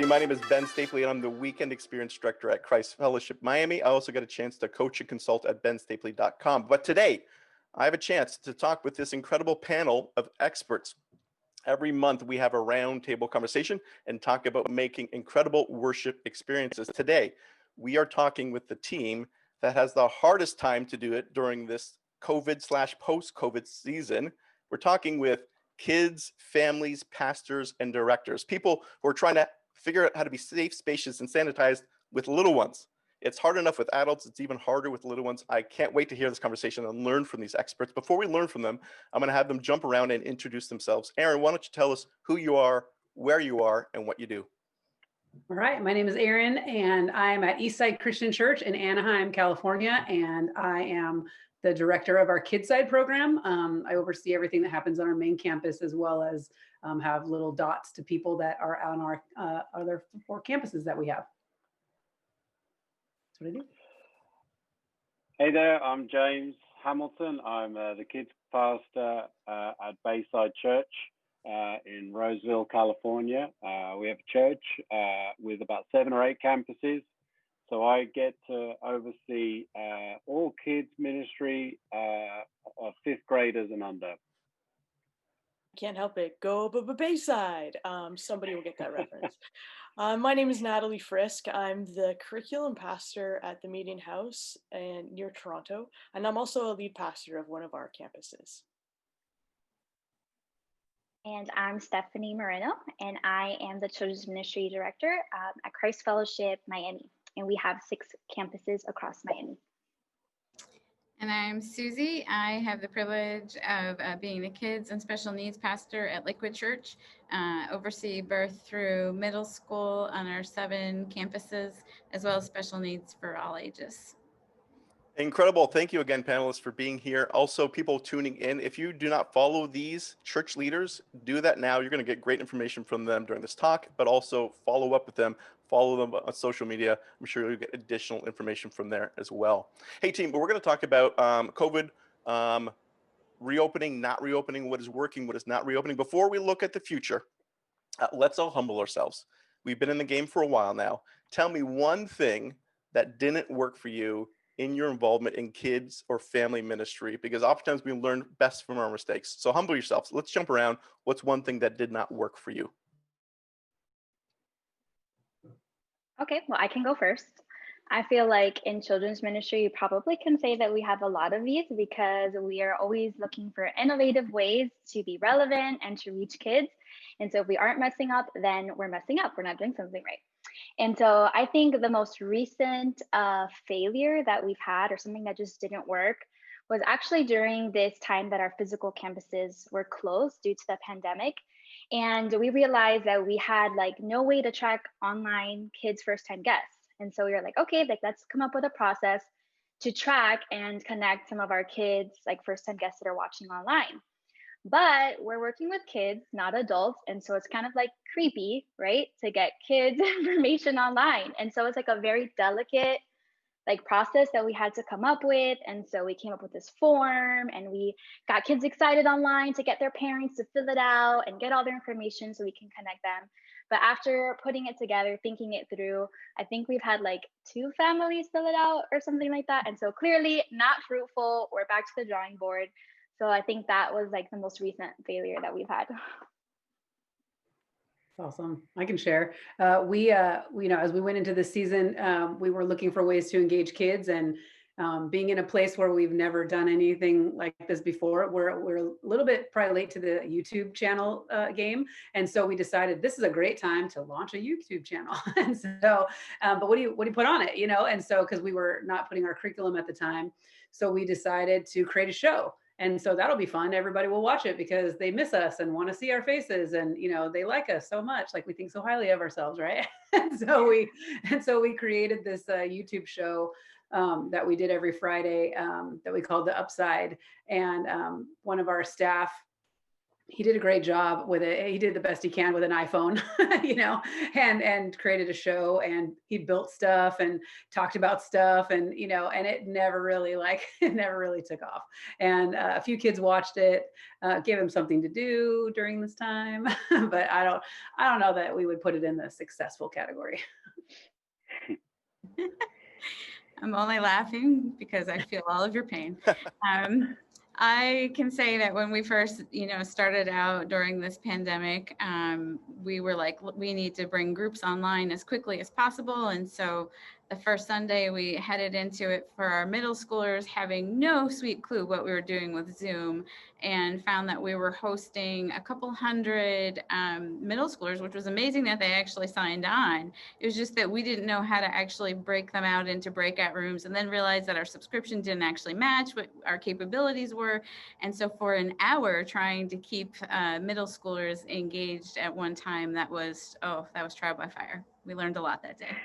everybody. My name is Ben Stapley, and I'm the Weekend Experience Director at Christ Fellowship Miami. I also got a chance to coach and consult at benstapley.com. But today, I have a chance to talk with this incredible panel of experts. Every month, we have a roundtable conversation and talk about making incredible worship experiences. Today, we are talking with the team that has the hardest time to do it during this COVID/post-COVID season. We're talking with kids, families, pastors, and directors, people who are trying to figure out how to be safe, spacious, and sanitized with little ones. It's hard enough with adults. It's even harder with little ones. I can't wait to hear this conversation and learn from these experts. Before we learn from them, I'm going to have them jump around and introduce themselves. Aaron, why don't you tell us who you are, where you are, and what you do? All right, my name is Erin, and I'm at Eastside Christian Church in Anaheim, California, and I am the director of our Kidside program. I oversee everything that happens on our main campus, as well as have little dots to people that are on our other 4 campuses that we have. That's what I do. Hey there, I'm James Hamilton. I'm the kids pastor at Bayside Church in Roseville, California. We have a church with about 7 or 8 campuses. So I get to oversee all kids ministry of 5th graders and under. Can't help it. Go Bayside. Somebody will get that reference. My name is Natalie Frisk. I'm the curriculum pastor at the Meeting House near Toronto, and I'm also a lead pastor of one of our campuses. And I'm Stephanie Moreno, and I am the Children's Ministry Director at Christ Fellowship Miami, and we have 6 campuses across Miami. And I'm Susie. I have the privilege of being the kids and special needs pastor at Lakewood Church, oversee birth through middle school on our 7 campuses, as well as special needs for all ages. Incredible. Thank you again, panelists, for being here. Also, people tuning in, if you do not follow these church leaders, do that now. You're going to get great information from them during this talk, but also follow up with them. Follow them on social media. I'm sure you'll get additional information from there as well. Hey, team, but we're going to talk about COVID, reopening, not reopening, what is working, what is not reopening. Before we look at the future, let's all humble ourselves. We've been in the game for a while now. Tell me one thing that didn't work for you in your involvement in kids or family ministry, because oftentimes we learn best from our mistakes. So humble yourselves. Let's jump around. What's one thing that did not work for you? Okay, well, I can go first. I feel like in children's ministry, you probably can say that we have a lot of these because we are always looking for innovative ways to be relevant and to reach kids. And so if we aren't messing up, then we're messing up. We're not doing something right. And so I think the most recent failure that we've had, or something that just didn't work, was actually during this time that our physical campuses were closed due to the pandemic. And we realized that we had like no way to track online kids first time guests. And so we were like, okay, like let's come up with a process to track and connect some of our kids, like first time guests that are watching online. But we're working with kids, not adults. And so it's kind of like creepy, right? To get kids information online. And so it's like a very delicate like process that we had to come up with. And so we came up with this form and we got kids excited online to get their parents to fill it out and get all their information so we can connect them. But after putting it together, thinking it through, I think we've had like 2 families fill it out or something like that. And so clearly not fruitful. We're back to the drawing board. So I think that was like the most recent failure that we've had. Awesome. I can share. We, as we went into this season, we were looking for ways to engage kids, and being in a place where we've never done anything like this before, we're a little bit probably late to the YouTube channel game. And so we decided this is a great time to launch a YouTube channel. And so, but what do you put on it? And so, because we were not putting our curriculum at the time, so we decided to create a show. And so that'll be fun. Everybody will watch it because they miss us and want to see our faces, and they like us so much, like we think so highly of ourselves, right? and so we created this YouTube show that we did every Friday that we called The Upside. And one of our staff he did a great job with it. He did the best he can with an iPhone, and created a show, and he built stuff and talked about stuff, and and it never really it never really took off. And a few kids watched it, gave him something to do during this time, but I don't know that we would put it in the successful category. I'm only laughing because I feel all of your pain. I can say that when we first, started out during this pandemic, we were like, we need to bring groups online as quickly as possible. And so the first Sunday we headed into it for our middle schoolers, having no sweet clue what we were doing with Zoom, and found that we were hosting a couple hundred middle schoolers, which was amazing that they actually signed on. It was just that we didn't know how to actually break them out into breakout rooms, and then realized that our subscription didn't actually match what our capabilities were. And so for an hour trying to keep middle schoolers engaged at one time, that was trial by fire. We learned a lot that day.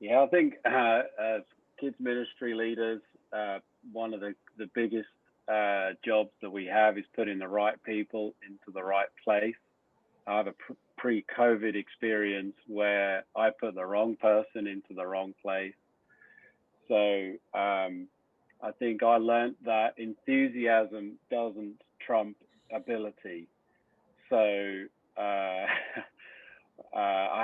Yeah, I think as kids ministry leaders, one of the biggest jobs that we have is putting the right people into the right place. I have a pre-COVID experience where I put the wrong person into the wrong place. So I think I learned that enthusiasm doesn't trump ability. So I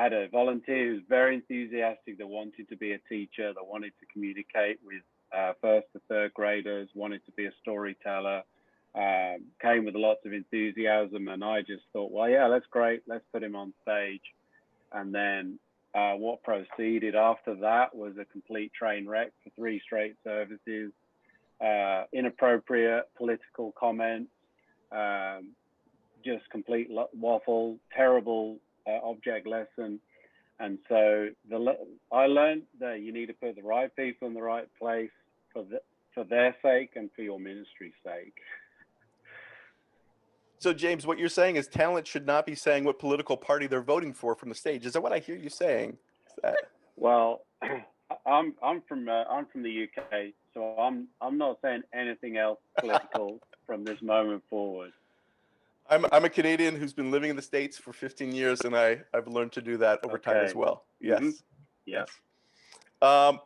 had a volunteer who was very enthusiastic, that wanted to be a teacher, that wanted to communicate with first to third graders, wanted to be a storyteller, came with lots of enthusiasm. And I just thought, well, yeah, that's great. Let's put him on stage. And then what proceeded after that was a complete train wreck for 3 straight services, inappropriate political comments, just complete waffle, terrible object lesson. And so I learned that you need to put the right people in the right place for their sake and for your ministry's sake. So, James, what you're saying is talent should not be saying what political party they're voting for from the stage. Is that what I hear you saying? Well, I'm from the UK, so I'm not saying anything else political from this moment forward. I'm a Canadian who's been living in the States for 15 years, and I've learned to do that over time as well. Yes. Mm-hmm. Yeah. Yes.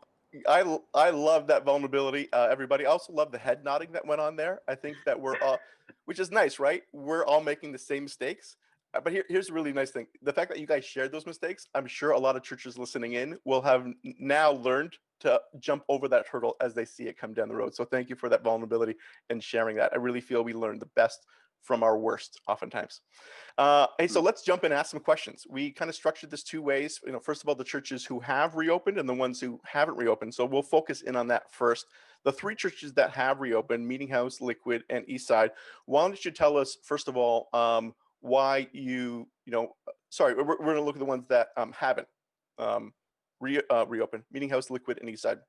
I love that vulnerability, everybody. I also love the head nodding that went on there. I think that we're all, which is nice, right? We're all making the same mistakes. But here's a really nice thing. The fact that you guys shared those mistakes, I'm sure a lot of churches listening in will have now learned to jump over that hurdle as they see it come down the road. So thank you for that vulnerability and sharing that. I really feel we learned the best from our worst oftentimes. Hey, so let's jump in and ask some questions. We kind of structured this 2 ways. First of all, the churches who have reopened and the ones who haven't reopened. So we'll focus in on that first. The 3 churches that have reopened, Meeting House, Liquid, and Eastside. Why don't you tell us, first of all, why sorry, we're going to look at the ones that haven't reopened, Meeting House, Liquid, and Eastside.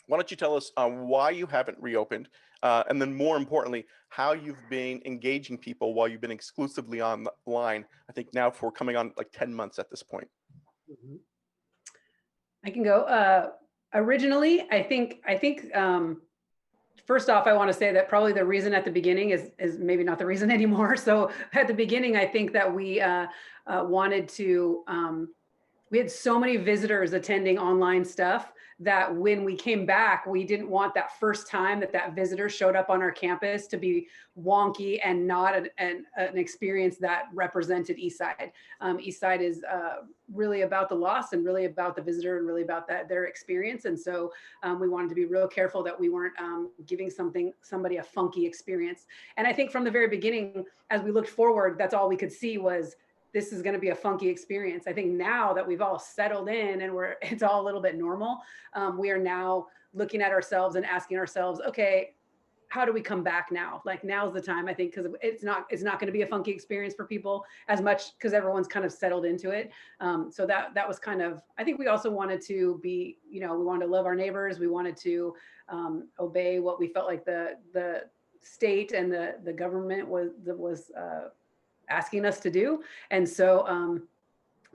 Why don't you tell us why you haven't reopened, and then more importantly, how you've been engaging people while you've been exclusively online, I think now for coming on like 10 months at this point. Mm-hmm. I can go. Originally, I think first off, I want to say that probably the reason at the beginning is maybe not the reason anymore. So at the beginning, I think that we wanted to, we had so many visitors attending online stuff that when we came back, we didn't want that first time that visitor showed up on our campus to be wonky and not an experience that represented Eastside. Eastside is really about the loss and really about the visitor and really about their experience. And so we wanted to be real careful that we weren't giving somebody a funky experience. And I think from the very beginning, as we looked forward, that's all we could see was, this is going to be a funky experience. I think now that we've all settled in and it's all a little bit normal, we are now looking at ourselves and asking ourselves, okay, how do we come back now? Like, now's the time, I think, because it's not going to be a funky experience for people as much because everyone's kind of settled into it. So that was kind of, I think we also wanted to be, we wanted to love our neighbors. We wanted to obey what we felt like the state and the government was asking us to do. And so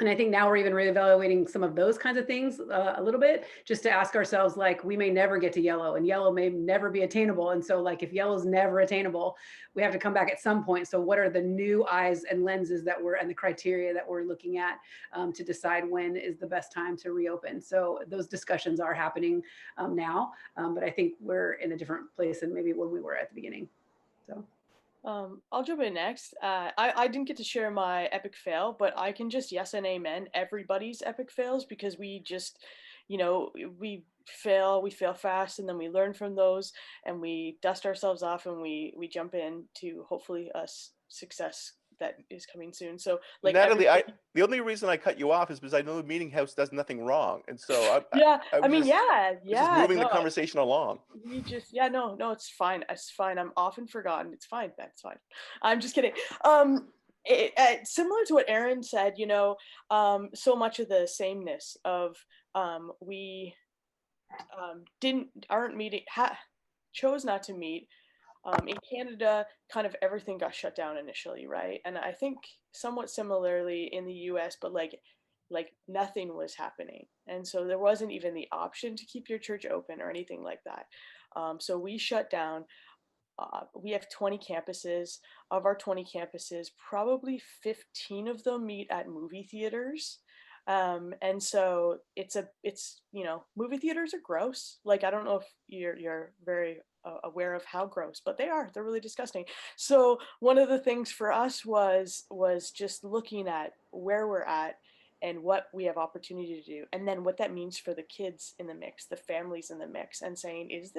And I think now we're even reevaluating some of those kinds of things a little bit, just to ask ourselves, like, we may never get to yellow, and yellow may never be attainable. And so, like, if yellow is never attainable, we have to come back at some point. So what are the new eyes and lenses that and the criteria that we're looking at to decide when is the best time to reopen? So those discussions are happening now, but I think we're in a different place than maybe when we were at the beginning. So. I'll jump in next. I didn't get to share my epic fail, but I can just yes and amen everybody's epic fails, because we just, we fail fast, and then we learn from those, and we dust ourselves off, and we jump into hopefully success that is coming soon. So like Natalie, the only reason I cut you off is because I know the meeting house does nothing wrong, and so I was just moving the conversation along. No, it's fine. It's fine. I'm often forgotten. It's fine. That's fine. I'm just kidding. Similar to what Aaron said, so much of the sameness of we chose not to meet. In Canada, kind of everything got shut down initially, right? And I think somewhat similarly in the US, but like nothing was happening. And so there wasn't even the option to keep your church open or anything like that. So we shut down. We have 20 campuses. Of our 20 campuses, probably 15 of them meet at movie theaters. And so it's movie theaters are gross. Like, I don't know if you're very aware of how gross, but they're really disgusting. So one of the things for us was just looking at where we're at and what we have opportunity to do, and then what that means for the kids in the mix, the families in the mix, and saying, is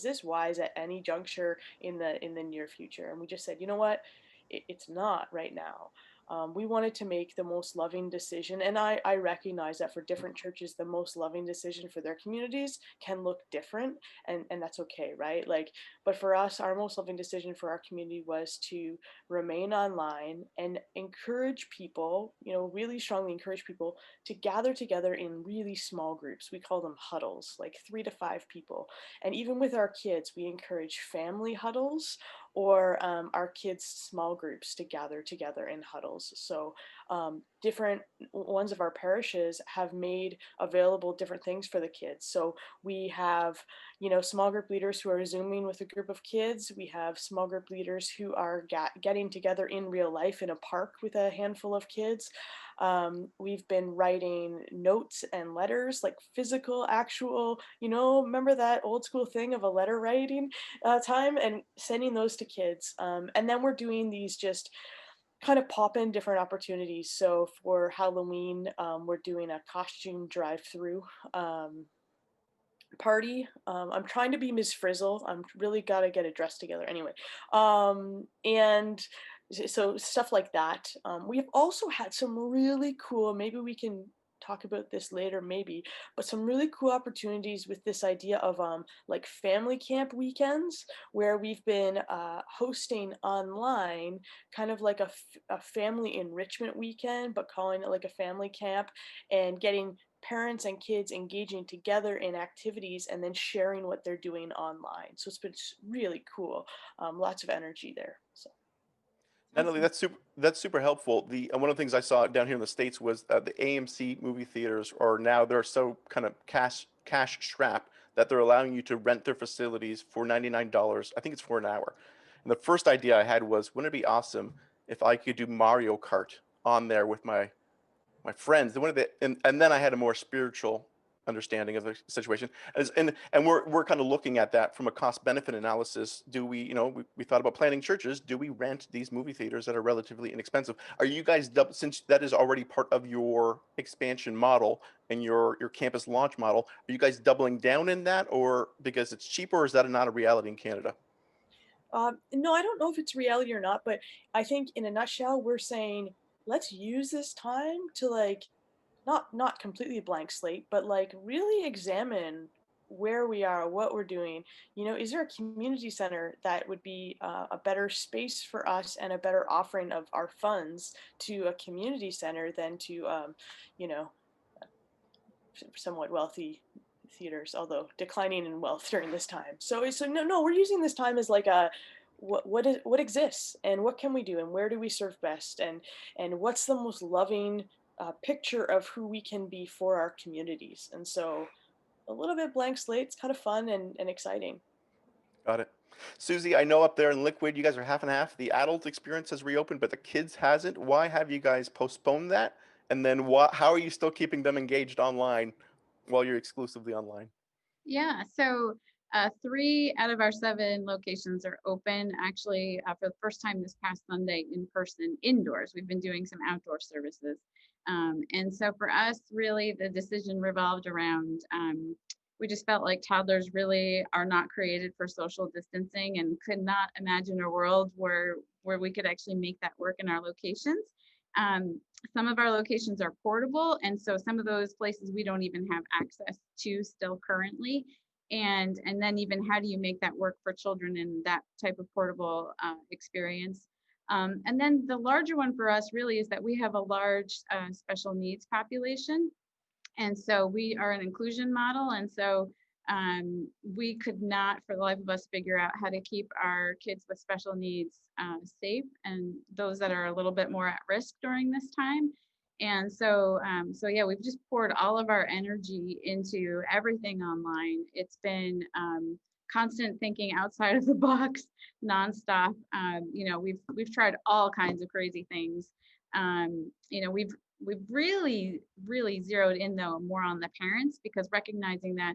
this wise at any juncture in the near future? And we just said, you know what, it's not right now. We wanted to make the most loving decision, and I recognize that for different churches, the most loving decision for their communities can look different, and that's okay, right? Like, but for us, our most loving decision for our community was to remain online and encourage people, really strongly encourage people to gather together in really small groups. We call them huddles, like 3 to 5 people. And even with our kids, we encourage family huddles, or our kids' small groups to gather together in huddles. So different ones of our parishes have made available different things for the kids. So we have, small group leaders who are Zooming with a group of kids. We have small group leaders who are getting together in real life in a park with a handful of kids. We've been writing notes and letters, like physical, actual, remember that old school thing of a letter writing time, and sending those to kids. And then we're doing these just kind of pop in different opportunities. So for Halloween, we're doing a costume drive-through party. I'm trying to be Ms. Frizzle. I'm really gotta get a dress together anyway. And so stuff like that. We've also had some really cool, maybe we can talk about this later, maybe, but some really cool opportunities with this idea of like family camp weekends, where we've been hosting online kind of like a family enrichment weekend, but calling it like a family camp, and getting parents and kids engaging together in activities and then sharing what they're doing online. So it's been really cool. Lots of energy there. So. Natalie, that's super helpful. One of the things I saw down here in the States was the AMC movie theaters they're so kind of cash strapped that they're allowing you to rent their facilities for $99. I think it's for an hour. And the first idea I had was, wouldn't it be awesome if I could do Mario Kart on there with my friends? And then I had a more spiritual understanding of the situation, and we're kind of looking at that from a cost benefit analysis. Do we, we thought about planning churches, do we rent these movie theaters that are relatively inexpensive? Are you guys, since that is already part of your expansion model and your campus launch model, are you guys doubling down in that, or because it's cheaper, or is that not a reality in Canada? No, I don't know if it's reality or not, but I think in a nutshell, we're saying, let's use this time to like not completely blank slate, but like really examine where we are, what we're doing. Is there a community center that would be a better space for us and a better offering of our funds to a community center than to somewhat wealthy theaters, although declining in wealth during this time. So no, we're using this time as like a what exists, and what can we do, and where do we serve best, and what's the most loving picture of who we can be for our communities. And so a little bit blank slate. It's kind of fun and exciting. Got it. Susie, I know up there in Liquid, you guys are half and half. The adult experience has reopened, but the kids hasn't. Why have you guys postponed that? And then how are you still keeping them engaged online while you're exclusively online? Yeah, so 3 out of our 7 locations are open actually for the first time this past Sunday in person indoors. We've been doing some outdoor services. And so for us, really, the decision revolved around we just felt like toddlers really are not created for social distancing and could not imagine a world where we could actually make that work in our locations. Um, some of our locations are portable, and so some of those places we don't even have access to still currently. And then even how do you make that work for children in that type of portable experience? And then the larger one for us really is that we have a large special needs population. And so we are an inclusion model. And so we could not, for the life of us, figure out how to keep our kids with special needs safe and those that are a little bit more at risk during this time. And so yeah, we've just poured all of our energy into everything online. It's been constant thinking outside of the box, nonstop. We've tried all kinds of crazy things. We've really zeroed in though more on the parents, because recognizing that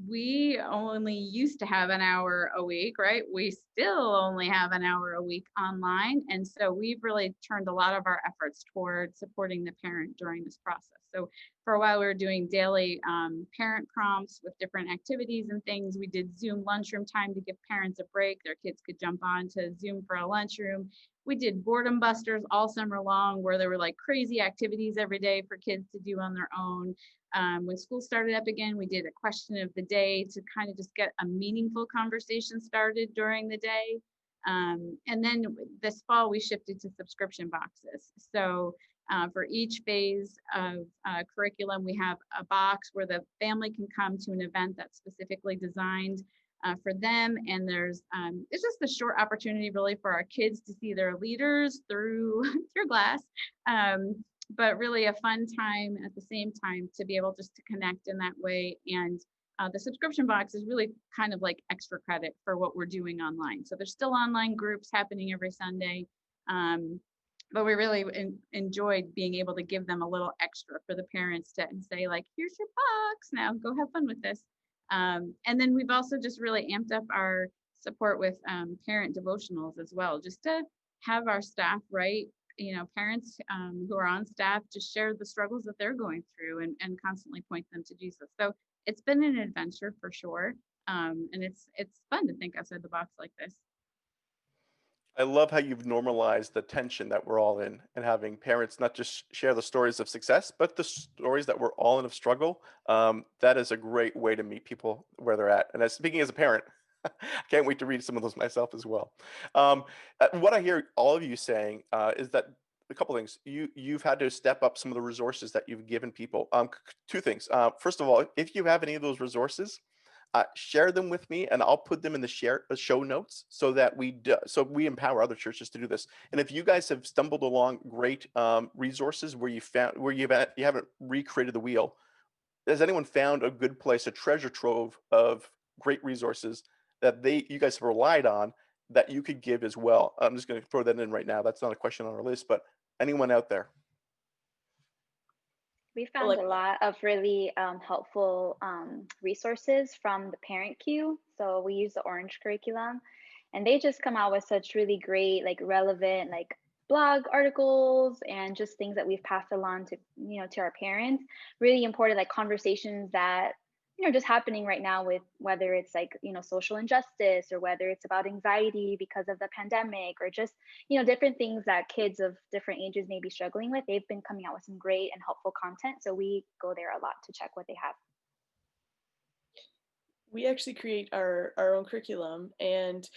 we only used to have an hour a week, right? We still only have an hour a week online. And so we've really turned a lot of our efforts toward supporting the parent during this process. So for a while, we were doing daily parent prompts with different activities and things. We did Zoom lunchroom time to give parents a break. Their kids could jump on to Zoom for a lunchroom. We did boredom busters all summer long, where there were like crazy activities every day for kids to do on their own. When school started up again, we did a question of the day to kind of just get a meaningful conversation started during the day. And then this fall, we shifted to subscription boxes. So for each phase of curriculum, we have a box where the family can come to an event that's specifically designed for them. And it's just a short opportunity really for our kids to see their leaders through glass. But really a fun time at the same time to be able just to connect in that way. And the subscription box is really kind of like extra credit for what we're doing online. So there's still online groups happening every Sunday. But we really enjoyed being able to give them a little extra for the parents to say like, here's your box, now go have fun with this. And then we've also just really amped up our support with parent devotionals as well, just to have our staff write, parents who are on staff just share the struggles that they're going through and constantly point them to Jesus. So it's been an adventure for sure. And it's fun to think outside the box like this. I love how you've normalized the tension that we're all in, and having parents not just share the stories of success, but the stories that we're all in of struggle. That is a great way to meet people where they're at. And speaking as a parent, I can't wait to read some of those myself as well. What I hear all of you saying is that a couple things. You've had to step up some of the resources that you've given people. Two things. First of all, if you have any of those resources, share them with me, and I'll put them in the show notes so that so we empower other churches to do this. And if you guys have stumbled along great resources where you haven't recreated the wheel, has anyone found a good place, a treasure trove of great resources that you guys have relied on that you could give as well? I'm just going to throw that in right now. That's not a question on our list, but anyone out there? We found a lot of really helpful resources from the parent queue. So we use the Orange curriculum, and they just come out with such really great, like relevant, like blog articles and just things that we've passed along to, to our parents. Really important, like conversations that just happening right now with whether it's like, social injustice, or whether it's about anxiety because of the pandemic, or just, different things that kids of different ages may be struggling with. They've been coming out with some great and helpful content. So we go there a lot to check what they have. We actually create our own curriculum and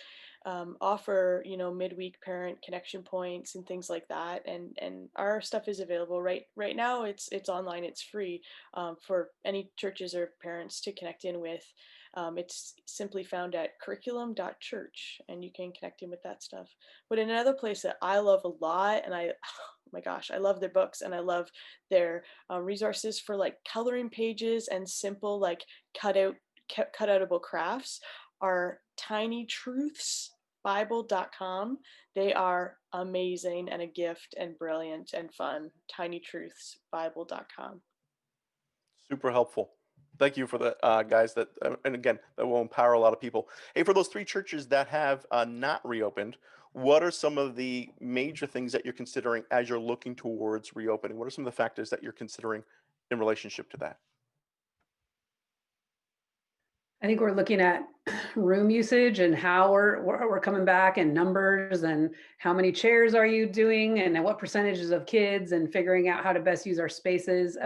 offer midweek parent connection points and things like that, and our stuff is available right now. It's online, it's free for any churches or parents to connect in with. It's simply found at curriculum.church, and you can connect in with that stuff. But another place that I love a lot, and oh my gosh, I love their books, and I love their resources for like coloring pages and simple like cutoutable crafts, are tinytruthsbible.com. They are amazing and a gift and brilliant and fun. tinytruthsbible.com. Super helpful. Thank you for that, guys. That and again, that will empower a lot of people. Hey, for those 3 churches that have not reopened, what are some of the major things that you're considering as you're looking towards reopening? What are some of the factors that you're considering in relationship to that? I think we're looking at room usage and how we're coming back, and numbers, and how many chairs are you doing, and what percentages of kids, and figuring out how to best use our spaces.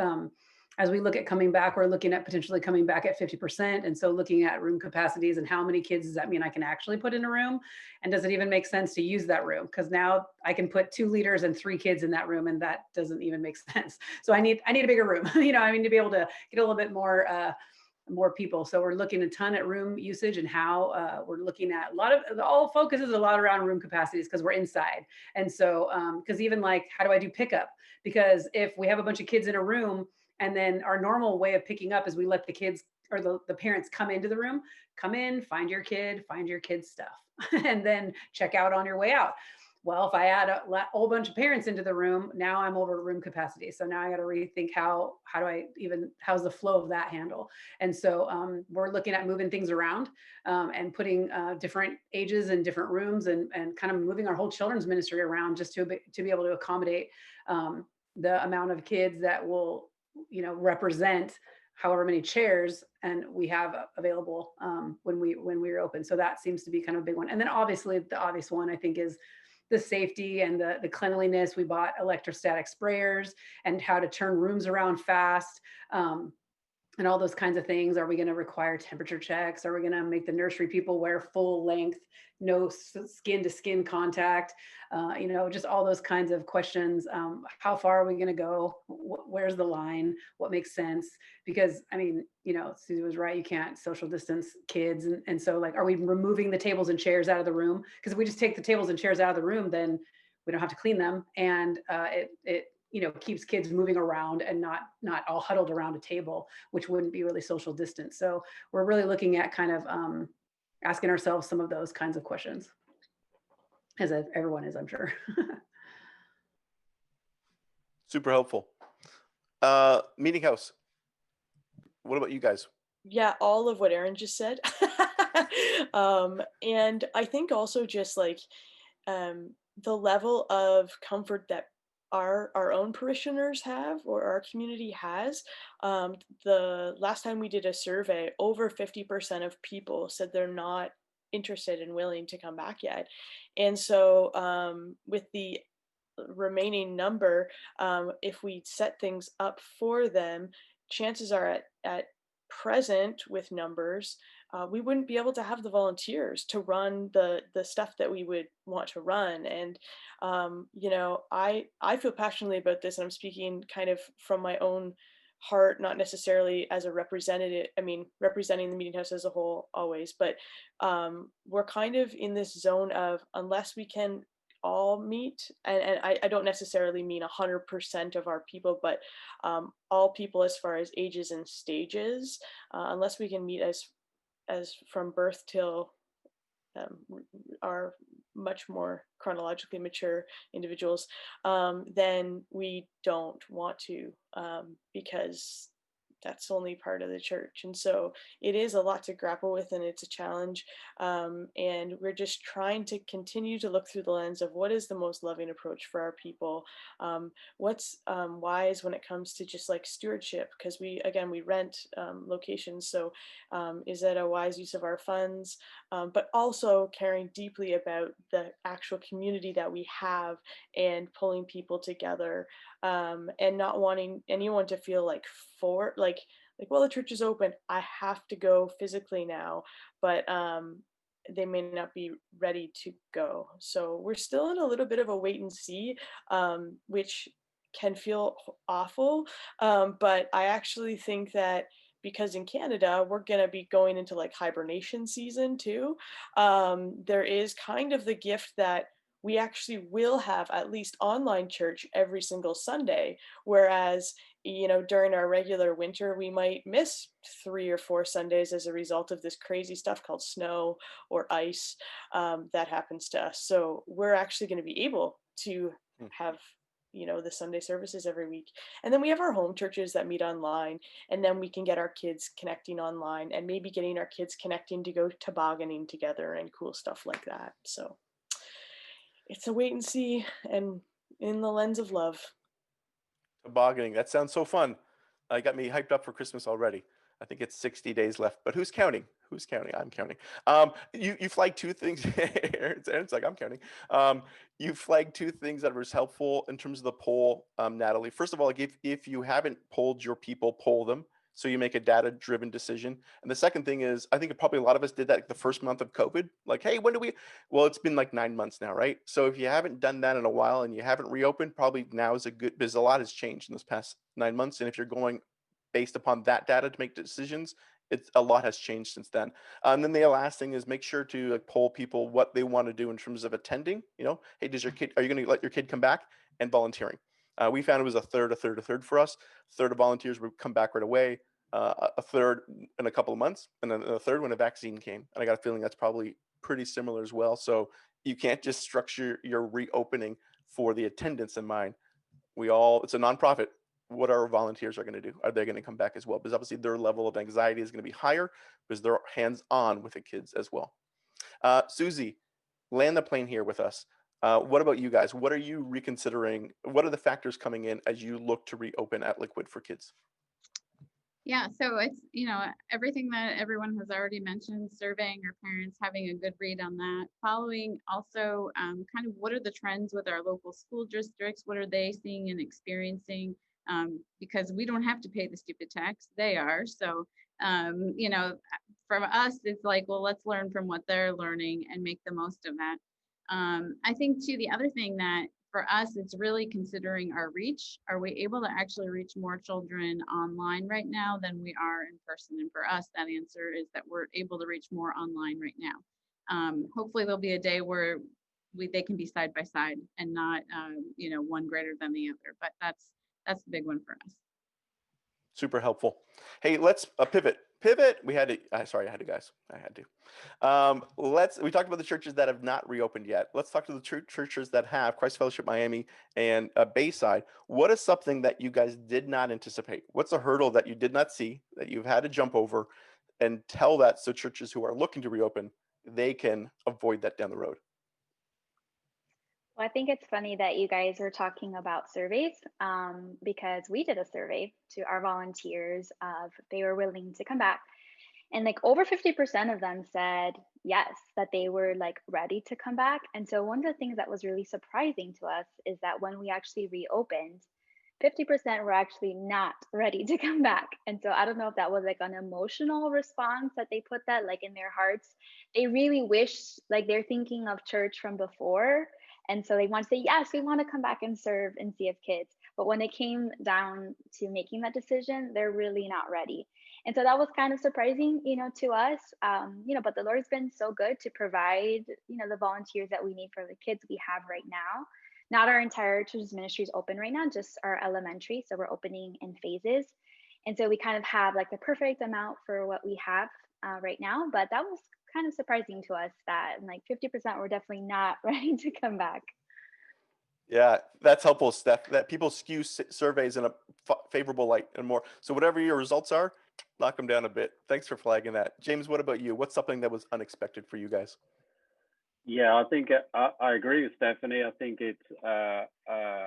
As we look at coming back, we're looking at potentially coming back at 50%. And so looking at room capacities and how many kids does that mean I can actually put in a room? And does it even make sense to use that room? Because now I can put 2 leaders and 3 kids in that room, and that doesn't even make sense. So I need a bigger room, I mean, to be able to get a little bit more people. So we're looking a ton at room usage, and how we're looking at all focus is a lot around room capacities, because we're inside. And so, because even like, how do I do pickup? Because if we have a bunch of kids in a room, and then our normal way of picking up is we let the kids or the parents come into the room, come in, find your kid's stuff, and then check out on your way out. Well, if I add a whole bunch of parents into the room, now I'm over room capacity. So now I got to rethink how's the flow of that handle? And so we're looking at moving things around, and putting different ages in different rooms, and kind of moving our whole children's ministry around, just to be able to accommodate the amount of kids that will, represent however many chairs and we have available when we're open. So that seems to be kind of a big one. And then obviously the obvious one, I think, is the safety and the cleanliness. We bought electrostatic sprayers, and how to turn rooms around fast, and all those kinds of things. Are we going to require temperature checks? Are we going to make the nursery people wear full length, no skin to skin contact? Just all those kinds of questions. How far are we going to go? Where's the line? What makes sense? Because I mean, Susie was right. You can't social distance kids. And so, like, are we removing the tables and chairs out of the room? Because if we just take the tables and chairs out of the room, then we don't have to clean them. And it keeps kids moving around and not all huddled around a table, which wouldn't be really social distance. So we're really looking at kind of asking ourselves some of those kinds of questions, as everyone is, I'm sure. Super helpful. Meeting House, what about you guys? Yeah, all of what Aaron just said. And I think also just like the level of comfort that our own parishioners have, or our community has. The last time we did a survey, over 50% of people said they're not interested and willing to come back yet. And so with the remaining number, if we set things up for them, chances are at present with numbers, we wouldn't be able to have the volunteers to run the stuff that we would want to run. And I feel passionately about this, and I'm speaking kind of from my own heart, not necessarily as a representative. I mean, representing the meeting house as a whole always, but we're kind of in this zone of, unless we can all meet, and I don't necessarily mean 100% of our people, but all people as far as ages and stages, unless we can meet as from birth till are much more chronologically mature individuals, then we don't want to, because that's only part of the church. And so it is a lot to grapple with, and it's a challenge. And we're just trying to continue to look through the lens of what is the most loving approach for our people. What's wise when it comes to just like stewardship, because we rent locations. So is that a wise use of our funds? But also caring deeply about the actual community that we have, and pulling people together, and not wanting anyone to feel like well, the church is open, I have to go physically now, but they may not be ready to go. So we're still in a little bit of a wait and see, which can feel awful, but I actually think that because in Canada, we're going to be going into like hibernation season too. There is kind of the gift that we actually will have at least online church every single Sunday, whereas during our regular winter, we might miss 3 or 4 Sundays as a result of this crazy stuff called snow or ice that happens to us. So we're actually going to be able to have the Sunday services every week. And then we have our home churches that meet online, and then we can get our kids connecting online and maybe getting our kids connecting to go tobogganing together and cool stuff like that. So it's a wait and see, and in the lens of love. Tobogganing. That sounds so fun. Got me hyped up for Christmas already. I think it's 60 days left, but who's counting? Who's counting? I'm counting. You flagged two things. It's like I'm counting. You flagged two things that was helpful in terms of the poll, Natalie. First of all, if you haven't polled your people, poll them so you make a data-driven decision. And the second thing is, I think probably a lot of us did that the first month of COVID. Like, hey, when do we? Well, it's been like 9 months now, right? So if you haven't done that in a while and you haven't reopened, probably now is a good, because a lot has changed in this past 9 months. And if you're going based upon that data to make decisions, a lot has changed since then. And then the last thing is make sure to poll people what they want to do in terms of attending. Hey, are you going to let your kid come back, and volunteering? We found it was a third for us. A third of volunteers would come back right away. A third in a couple of months, and then a third when a vaccine came. And I got a feeling that's probably pretty similar as well. So you can't just structure your reopening for the attendance in mind. It's a nonprofit. What our volunteers are going to do? Are they going to come back as well? Because obviously their level of anxiety is going to be higher because they're hands-on with the kids as well. Susie, land the plane here with us. What about you guys? What are you reconsidering? What are the factors coming in as you look to reopen at Liquid for Kids? Yeah, so it's, everything that everyone has already mentioned, surveying our parents, having a good read on that, following also kind of what are the trends with our local school districts, what are they seeing and experiencing, because we don't have to pay the stupid tax, they are. So, for us, it's like, well, let's learn from what they're learning and make the most of that. I think too, the other thing that for us, it's really considering our reach. Are we able to actually reach more children online right now than we are in person? And for us, that answer is that we're able to reach more online right now. Hopefully there'll be a day where they can be side by side and not, one greater than the other. But that's the big one for us. Super helpful. Hey, let's pivot. We had to. Sorry, I had to, guys. I had to. We talked about the churches that have not reopened yet. Let's talk to the churches that have. Christ Fellowship Miami and Bayside. What is something that you guys did not anticipate? What's a hurdle that you did not see that you've had to jump over, and tell that so churches who are looking to reopen, they can avoid that down the road? Well, I think it's funny that you guys were talking about surveys because we did a survey to our volunteers of they were willing to come back. And like over 50% of them said yes, that they were like ready to come back. And so one of the things that was really surprising to us is that when we actually reopened, 50% were actually not ready to come back. And so I don't know if that was like an emotional response that they put that like in their hearts. They really wish, like they're thinking of church from before. And so they want to say, yes, we want to come back and serve and see if kids. But when it came down to making that decision, they're really not ready. And so that was kind of surprising, to us, but the Lord's been so good to provide, the volunteers that we need for the kids we have right now. Not our entire children's ministry is open right now, just our elementary. So we're opening in phases. And so we kind of have like the perfect amount for what we have right now. But that was kind of surprising to us that like 50% were definitely not ready to come back. Yeah, that's helpful, Steph, that people skew surveys in a favorable light and more. So whatever your results are, knock them down a bit. Thanks for flagging that. James, what about you? What's something that was unexpected for you guys? Yeah, I think I agree with Stephanie. I think it's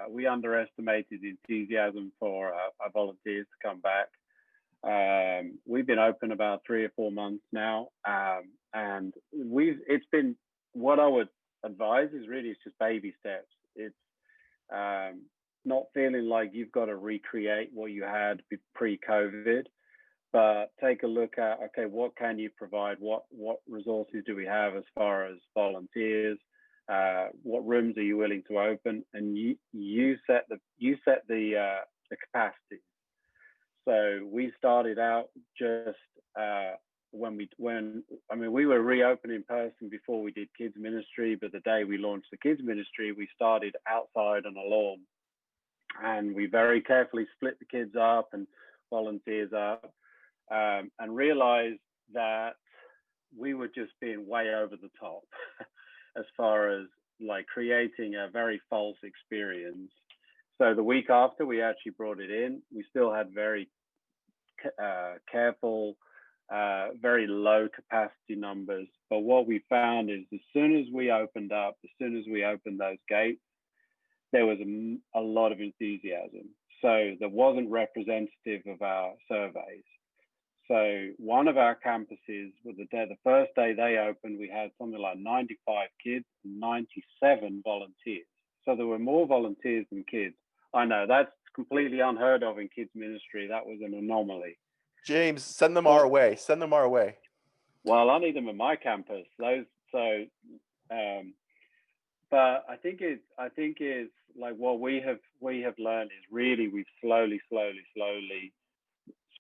we underestimated the enthusiasm for our volunteers to come back. We've been open about 3 or 4 months now, and it's been, what I would advise is really it's just baby steps. It's not feeling like you've got to recreate what you had pre-COVID, but take a look at, okay, what can you provide? What resources do we have as far as volunteers? What rooms are you willing to open? And you set the capacity. So we started out just we were reopening in person before we did kids ministry, but the day we launched the kids ministry, we started outside on a lawn, and we very carefully split the kids up and volunteers up, and realized that we were just being way over the top as far as like creating a very false experience. So the week after we actually brought it in, we still had very careful, very low capacity numbers. But what we found is as soon as we opened those gates, there was a lot of enthusiasm. So that wasn't representative of our surveys. So one of our campuses, the first day they opened, we had something like 95 kids and 97 volunteers. So there were more volunteers than kids. I know that's completely unheard of in kids ministry. That was an anomaly. James, send them our way. Send them our way. Well, I need them at my campus. But I think it's like what we have learned is really we've slowly,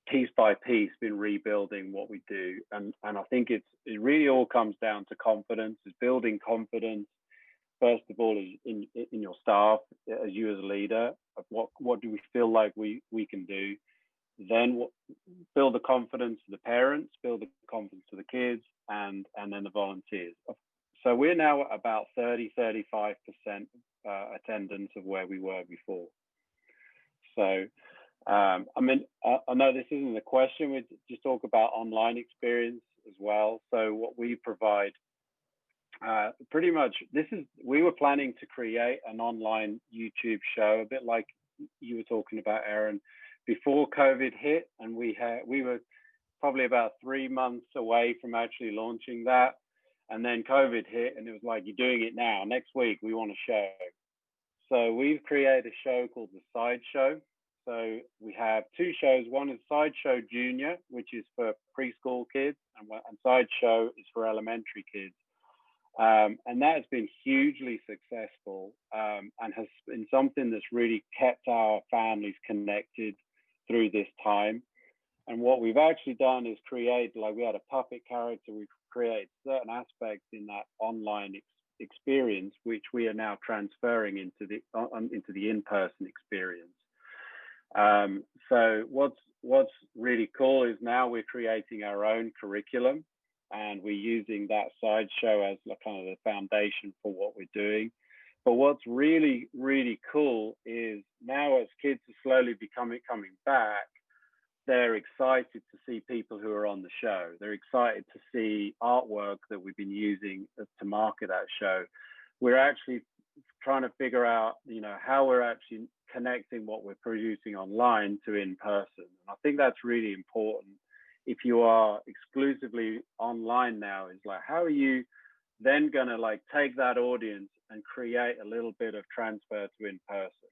piece by piece, been rebuilding what we do, and I think it really all comes down to confidence. Is building confidence first of all is in your staff, as you as a leader. Of what do we feel like we can do? Then build the confidence to the parents, build the confidence to the kids, and then the volunteers. So we're now at about 35% attendance of where we were before. So, I know this isn't a question, we just talk about online experience as well. So what we provide, pretty much, we were planning to create an online YouTube show, a bit like you were talking about, Aaron, before COVID hit, and we were probably about 3 months away from actually launching that. And then COVID hit, and it was like, you're doing it now. Next week, we want a show. So we've created a show called The Sideshow. So we have 2 shows. One is Sideshow Junior, which is for preschool kids, and Sideshow is for elementary kids. And that has been hugely successful, and has been something that's really kept our families connected through this time. And what we've actually done is create, like we had a puppet character, we've created certain aspects in that online experience, which we are now transferring into the in-person experience. So what's really cool is now we're creating our own curriculum, and we're using that Sideshow as like kind of the foundation for what we're doing. But what's really, really cool is now as kids are slowly coming back, they're excited to see people who are on the show. They're excited to see artwork that we've been using to market that show. We're actually trying to figure out, how we're actually connecting what we're producing online to in person. And I think that's really important. If you are exclusively online now, is like, how are you then going to like take that audience and create a little bit of transfer to in person?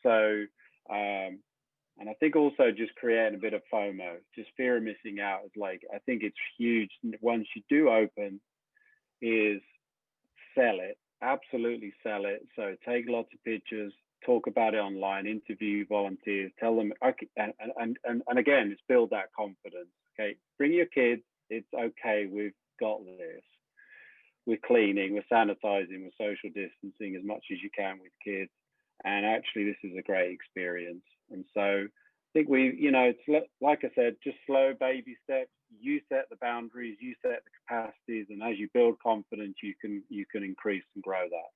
So, and I think also just creating a bit of FOMO, just fear of missing out, is like, I think it's huge. Once you do open, is sell it, absolutely sell it. So take lots of pictures, talk about it online, interview volunteers, tell them, okay, and again, it's build that confidence. Okay, bring your kids. It's okay. We've got this. We're cleaning, we're sanitizing, we're social distancing as much as you can with kids. And actually, this is a great experience. And so I think it's like I said, just slow baby steps. You set the boundaries, you set the capacities, and as you build confidence, you can increase and grow that.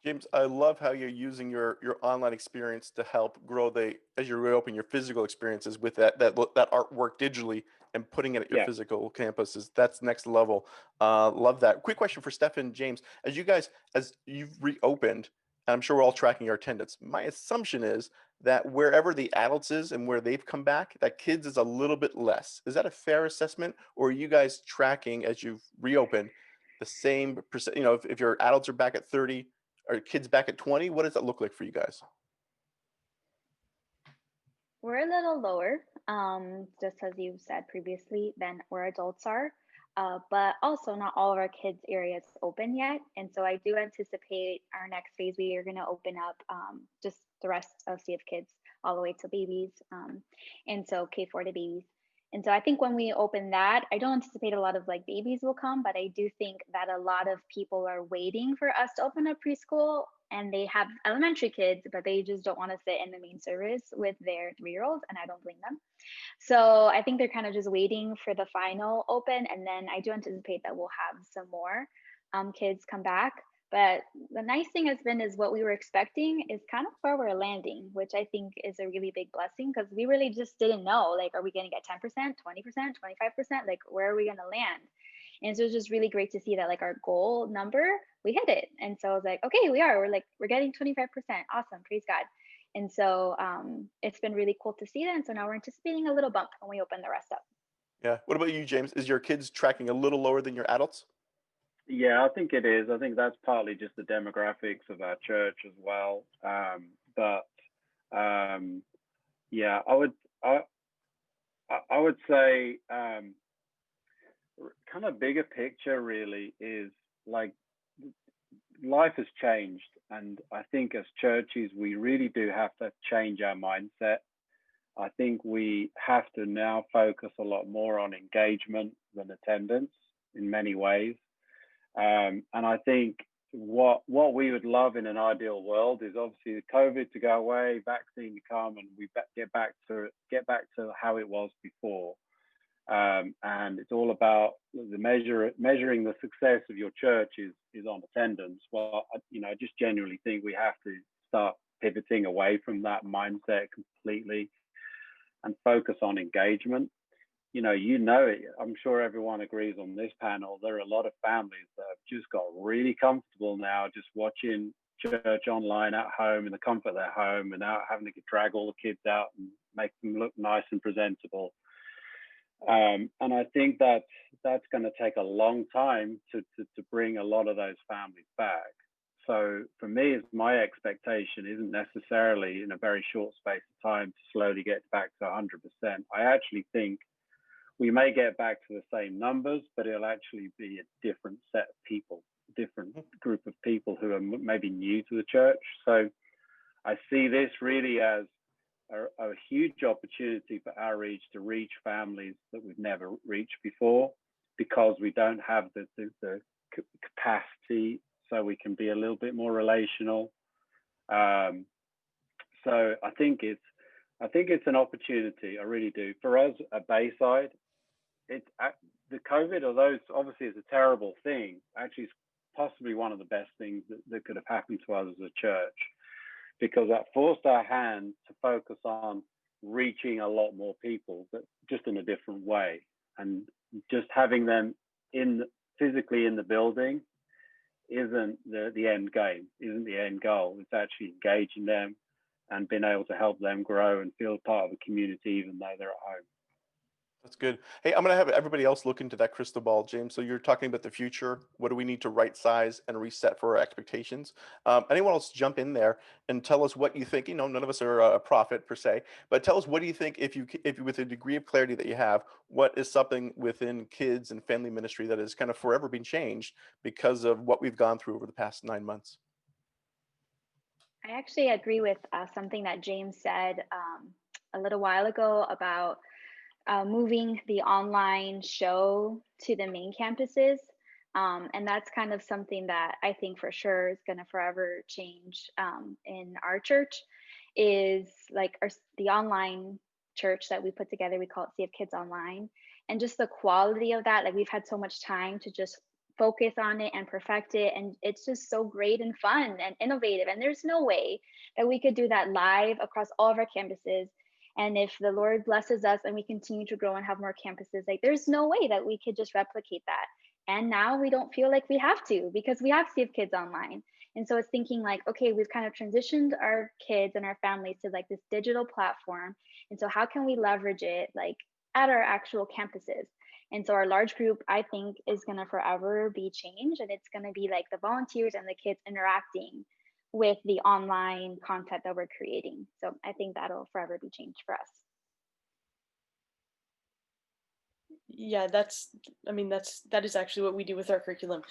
James, I love how you're using your online experience to help grow as you reopen your physical experiences with that artwork digitally and putting it at your physical campuses. That's next level. Love that. Quick question for Stephen, James. As you've reopened, and I'm sure we're all tracking your attendance, my assumption is that wherever the adults is and where they've come back, that kids is a little bit less. Is that a fair assessment? Or are you guys tracking as you've reopened the same percent? If your adults are back at 30, are kids back at 20? What does that look like for you guys? We're a little lower, just as you said previously, than where adults are. But also not all of our kids' areas open yet. And so I do anticipate our next phase, we are going to open up just the rest of Sea of Kids all the way to babies. And so K4 to babies. And so I think when we open that, I don't anticipate a lot of like babies will come, but I do think that a lot of people are waiting for us to open a preschool, and they have elementary kids, but they just don't want to sit in the main service with their 3-year-olds, and I don't blame them. So I think they're kind of just waiting for the final open, and then I do anticipate that we'll have some more kids come back. But the nice thing has been is what we were expecting is kind of where we're landing, which I think is a really big blessing, because we really just didn't know, like, are we going to get 10%, 20%, 25%? Like, where are we going to land? And so it's just really great to see that, like, our goal number, we hit it. And so I was like, okay, we're getting 25%. Awesome. Praise God. And so it's been really cool to see that. And so now we're anticipating a little bump when we open the rest up. Yeah. What about you, James? Is your kids tracking a little lower than your adults? Yeah, I think it is. I think that's partly just the demographics of our church as well. Yeah, I would say kind of bigger picture really is like life has changed, and I think as churches we really do have to change our mindset. I think we have to now focus a lot more on engagement than attendance in many ways. And I think what we would love in an ideal world is obviously the COVID to go away, vaccine to come, and we get back to how it was before. And it's all about the measuring the success of your church is on attendance. Well, I just genuinely think we have to start pivoting away from that mindset completely and focus on engagement. I'm sure everyone agrees on this panel. There are a lot of families that have just got really comfortable now, just watching church online at home in the comfort of their home, and out having to drag all the kids out and make them look nice and presentable. And I think that's going to take a long time to bring a lot of those families back. So for me, my expectation isn't necessarily in a very short space of time to slowly get back to 100%. I actually think we may get back to the same numbers, but it'll actually be a different set of people, different group of people who are maybe new to the church. So I see this really as a huge opportunity for outreach to reach families that we've never reached before, because we don't have the capacity, so we can be a little bit more relational. So I think it's an opportunity. I really do. For us at Bayside, it's the COVID, although it's obviously it's a terrible thing, actually it's possibly one of the best things that could have happened to us as a church, because that forced our hand to focus on reaching a lot more people, but just in a different way. And just having them physically in the building isn't the end game, isn't the end goal. It's actually engaging them and being able to help them grow and feel part of a community, even though they're at home. That's good. Hey, I'm going to have everybody else look into that crystal ball, James. So you're talking about the future. What do we need to right size and reset for our expectations? Anyone else jump in there and tell us what you think? None of us are a prophet per se, but tell us, what do you think, if you with a degree of clarity that you have, what is something within kids and family ministry that has kind of forever been changed because of what we've gone through over the past 9 months? I actually agree with something that James said a little while ago about moving the online show to the main campuses. And that's kind of something that I think for sure is going to forever change in our church, is like the online church that we put together. We call it Sea of Kids Online. And just the quality of that, like we've had so much time to just focus on it and perfect it. And it's just so great and fun and innovative. And there's no way that we could do that live across all of our campuses. And if the Lord blesses us and we continue to grow and have more campuses, like there's no way that we could just replicate that. And now we don't feel like we have to, because we have Sea of Kids Online. And so it's thinking like, okay, we've kind of transitioned our kids and our families to like this digital platform. And so how can we leverage it like at our actual campuses? And so our large group, I think, is going to forever be changed. And it's going to be like the volunteers and the kids interacting with the online content that we're creating. So I think that'll forever be changed for us. Yeah, that is actually what we do with our curriculum,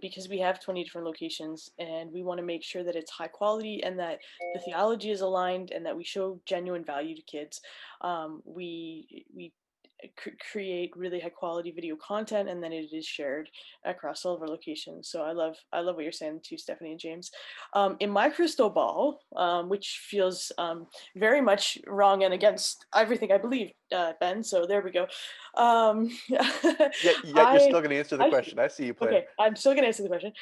because we have 20 different locations, and we want to make sure that it's high quality and that the theology is aligned and that we show genuine value to kids. We create really high quality video content, and then it is shared across all of our locations. So I love what you're saying too, Stephanie and James. In my crystal ball, which feels very much wrong and against everything I believe, Ben. So there we go. Yet you're I still going to answer the I question. I see you playing. Okay, I'm still gonna answer the question.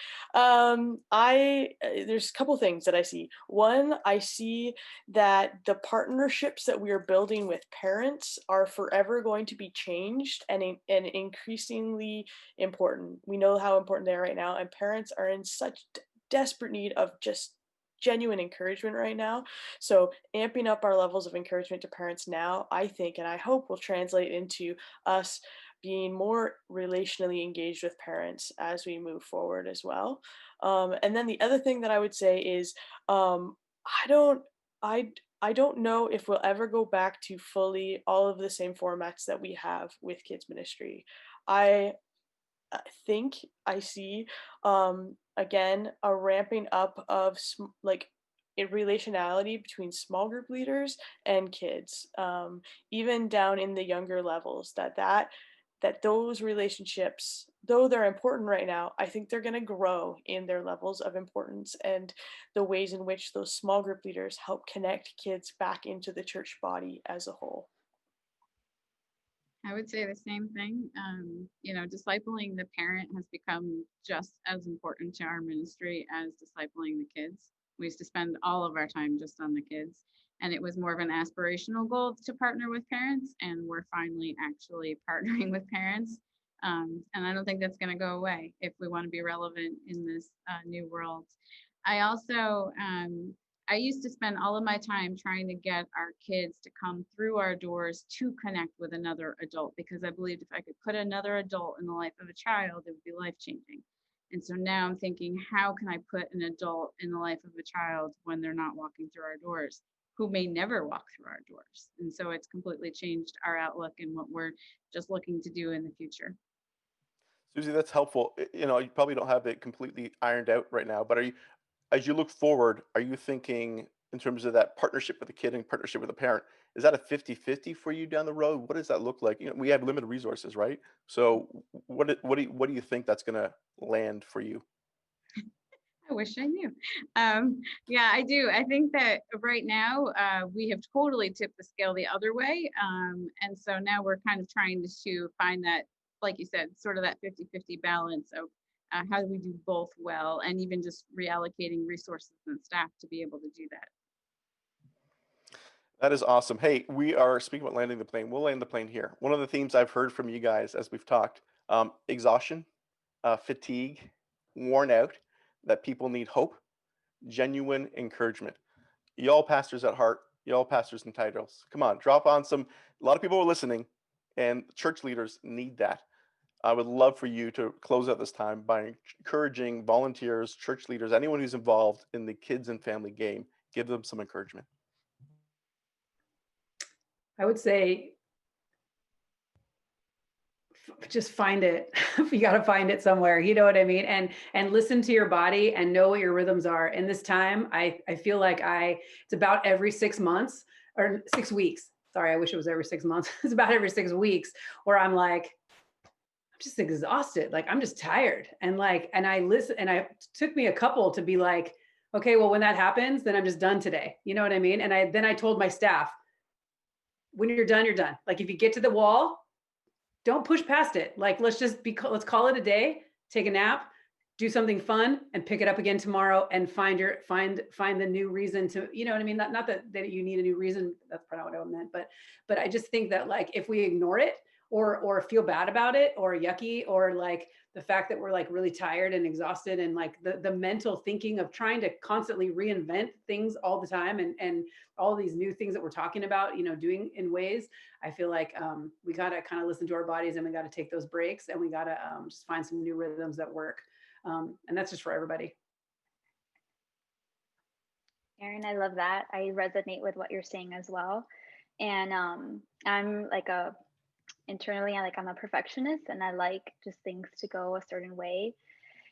There's a couple things that I see. One, I see that the partnerships that we are building with parents are forever going to be changed and increasingly important. We know how important they are right now, and parents are in such desperate need of just genuine encouragement right now. So amping up our levels of encouragement to parents now, I think, and I hope, will translate into us being more relationally engaged with parents as we move forward as well. And then the other thing that I would say is, I don't, I don't know if we'll ever go back to fully all of the same formats that we have with kids ministry. I think I see, again, a ramping up of like a relationality between small group leaders and kids, even down in the younger levels. That those relationships, though they're important right now, I think they're going to grow in their levels of importance and the ways in which those small group leaders help connect kids back into the church body as a whole. I would say the same thing. Discipling the parent has become just as important to our ministry as discipling the kids. We used to spend all of our time just on the kids, and it was more of an aspirational goal to partner with parents, and we're finally actually partnering with parents. And I don't think that's going to go away if we want to be relevant in this new world. I also I used to spend all of my time trying to get our kids to come through our doors to connect with another adult, because I believed if I could put another adult in the life of a child, it would be life changing. And so now I'm thinking, how can I put an adult in the life of a child when they're not walking through our doors, who may never walk through our doors? And so it's completely changed our outlook and what we're just looking to do in the future. Susie, that's helpful. You probably don't have it completely ironed out right now, but as you look forward, are you thinking in terms of that partnership with the kid and partnership with the parent? Is that a 50-50 for you down the road? What does that look like? We have limited resources, right? So what do you think that's going to land for you? I wish I knew. Yeah, I do. I think that right now we have totally tipped the scale the other way. And so now we're kind of trying to find that, like you said, sort of that 50-50 balance of how do we do both well, and even just reallocating resources and staff to be able to do that. That is awesome. Hey, we are speaking about landing the plane. We'll land the plane here. One of the themes I've heard from you guys as we've talked, exhaustion, fatigue, worn out, that people need hope, genuine encouragement. Y'all pastors at heart, y'all pastors and titles. Come on, drop on some. A lot of people are listening, and church leaders need that. I would love for you to close out this time by encouraging volunteers, church leaders, anyone who's involved in the kids and family game. Give them some encouragement. I would say just find it. You got to find it somewhere, you know what I mean? And listen to your body and know what your rhythms are. In this time, I feel like it's about every 6 months or 6 weeks. Sorry, I wish it was every 6 months. It's about every 6 weeks where I'm like, I'm just exhausted. Like I'm just tired. And I listen, and it took me a couple to be like, okay, well, when that happens, then I'm just done today. You know what I mean? And then I told my staff, when you're done, you're done. Like if you get to the wall, don't push past it. Like let's call it a day, take a nap, do something fun, and pick it up again tomorrow, and find the new reason to, you know what I mean? Not that you need a new reason. That's probably not what I meant, but I just think that like if we ignore it or feel bad about it or yucky, or like the fact that we're like really tired and exhausted, and like the mental thinking of trying to constantly reinvent things all the time, and all these new things that we're talking about, doing in ways, I feel like we got to kind of listen to our bodies, and we got to take those breaks, and we got to just find some new rhythms that work. And that's just for everybody. Erin, I love that. I resonate with what you're saying as well. And I'm like a internally, I'm a perfectionist and I like just things to go a certain way.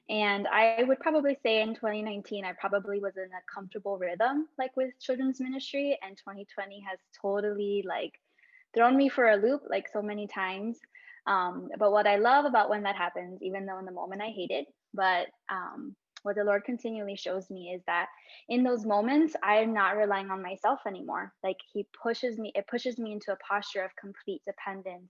And I would probably say in 2019, I probably was in a comfortable rhythm, with children's ministry, and 2020 has totally thrown me for a loop, so many times. But what I love about when that happens, even though in the moment I hate it, but what the Lord continually shows me is that in those moments, I'm not relying on myself anymore. It pushes me into a posture of complete dependence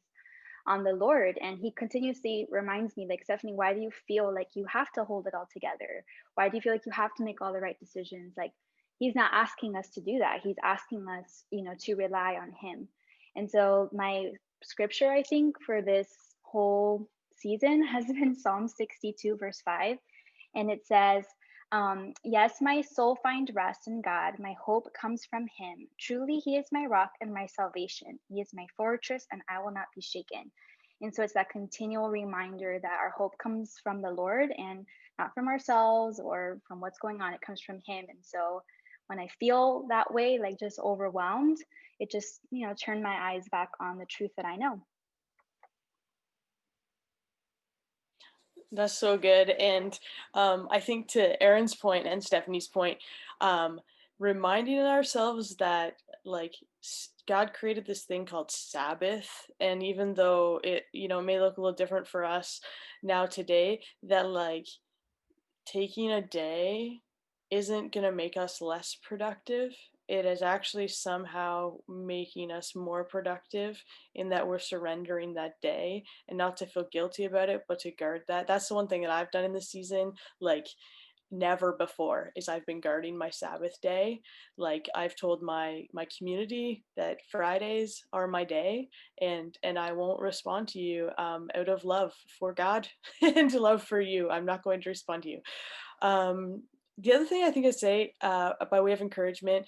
on the Lord. And he continuously reminds me, Stephanie, why do you feel like you have to hold it all together? Why do you feel like you have to make all the right decisions? He's not asking us to do that. He's asking us, to rely on him. And so my scripture, I think, for this whole season has been Psalm 62, verse 5. And it says, yes, my soul find rest in God. My hope comes from him. Truly, he is my rock and my salvation. He is my fortress, and I will not be shaken. And so it's that continual reminder that our hope comes from the Lord and not from ourselves or from what's going on. It comes from him. And so when I feel that way, just overwhelmed, it just, turned my eyes back on the truth that I know. That's so good. And I think to Erin's point and Stephanie's point, reminding ourselves that God created this thing called Sabbath. And even though it, may look a little different for us now today, that taking a day isn't going to make us less productive. It is actually somehow making us more productive in that we're surrendering that day, and not to feel guilty about it, but to guard that. That's the one thing that I've done in this season, never before, is I've been guarding my Sabbath day. I've told my community that Fridays are my day, and I won't respond to you out of love for God and love for you. I'm not going to respond to you. The other thing I think I'd say by way of encouragement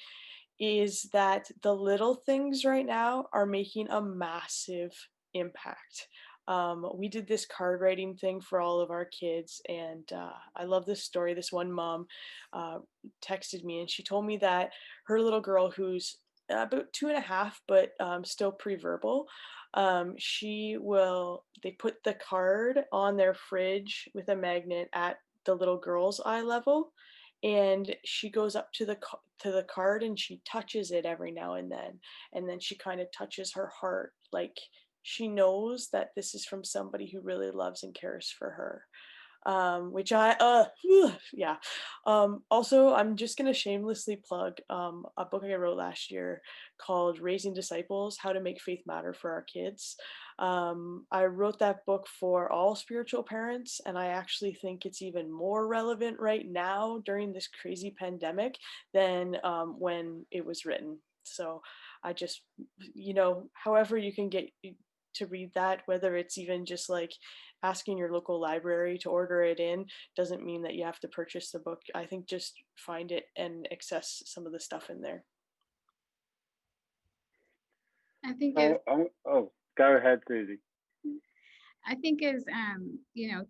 is that the little things right now are making a massive impact. We did this card writing thing for all of our kids, and I love this story. This one mom texted me, and she told me that her little girl, who's about 2.5, but still pre-verbal, they put the card on their fridge with a magnet at the little girl's eye level, and she goes up to the card and she touches it every now and then she kind of touches her heart, she knows that this is from somebody who really loves and cares for her. Which yeah. Also, I'm just gonna shamelessly plug a book I wrote last year called Raising Disciples: How to Make Faith Matter for Our Kids. I wrote that book for all spiritual parents, and I actually think it's even more relevant right now during this crazy pandemic than when it was written. So I just, however you can get to read that, whether it's even just asking your local library to order it in, doesn't mean that you have to purchase the book. I think just find it and access some of the stuff in there. I think Go ahead, Susie. I think as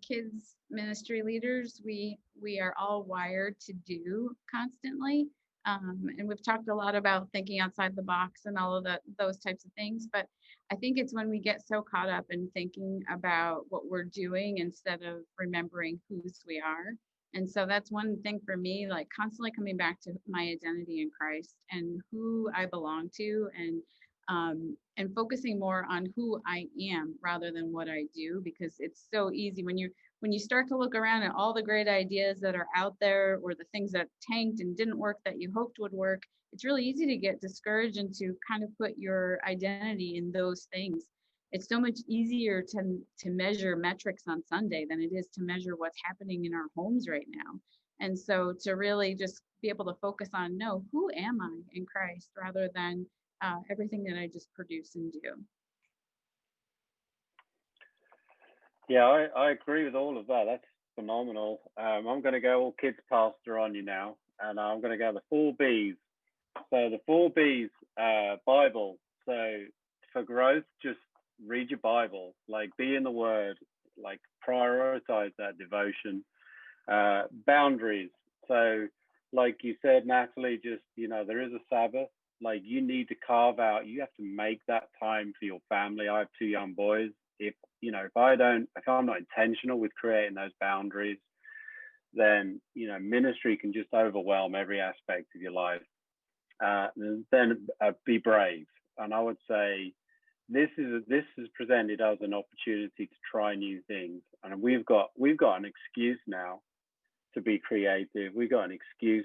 kids ministry leaders, we are all wired to do constantly. And we've talked a lot about thinking outside the box and all of those types of things. But I think it's when we get so caught up in thinking about what we're doing instead of remembering whose we are. And so that's one thing for me, constantly coming back to my identity in Christ and who I belong to, and focusing more on who I am rather than what I do, because it's so easy when you start to look around at all the great ideas that are out there, or the things that tanked and didn't work that you hoped would work. It's really easy to get discouraged and to kind of put your identity in those things. It's so much easier to measure metrics on Sunday than it is to measure what's happening in our homes right now. And so to really just be able to focus on, no, who am I in Christ, rather than everything that I just produce and do. Yeah, I agree with all of that. That's phenomenal. I'm going to go all kids pastor on you now, and I'm going to go the 4 B's. So the 4 B's, Bible. So for growth, just read your Bible, be in the Word, prioritize that devotion. Boundaries. So like you said, Natalie, just, there is a Sabbath. like you need to carve out, you have to make that time for your family. I have 2 young boys. If I'm not intentional with creating those boundaries, then ministry can just overwhelm every aspect of your life. Then be brave. And I would say this is presented as an opportunity to try new things, and we've got an excuse now to be creative. We've got an excuse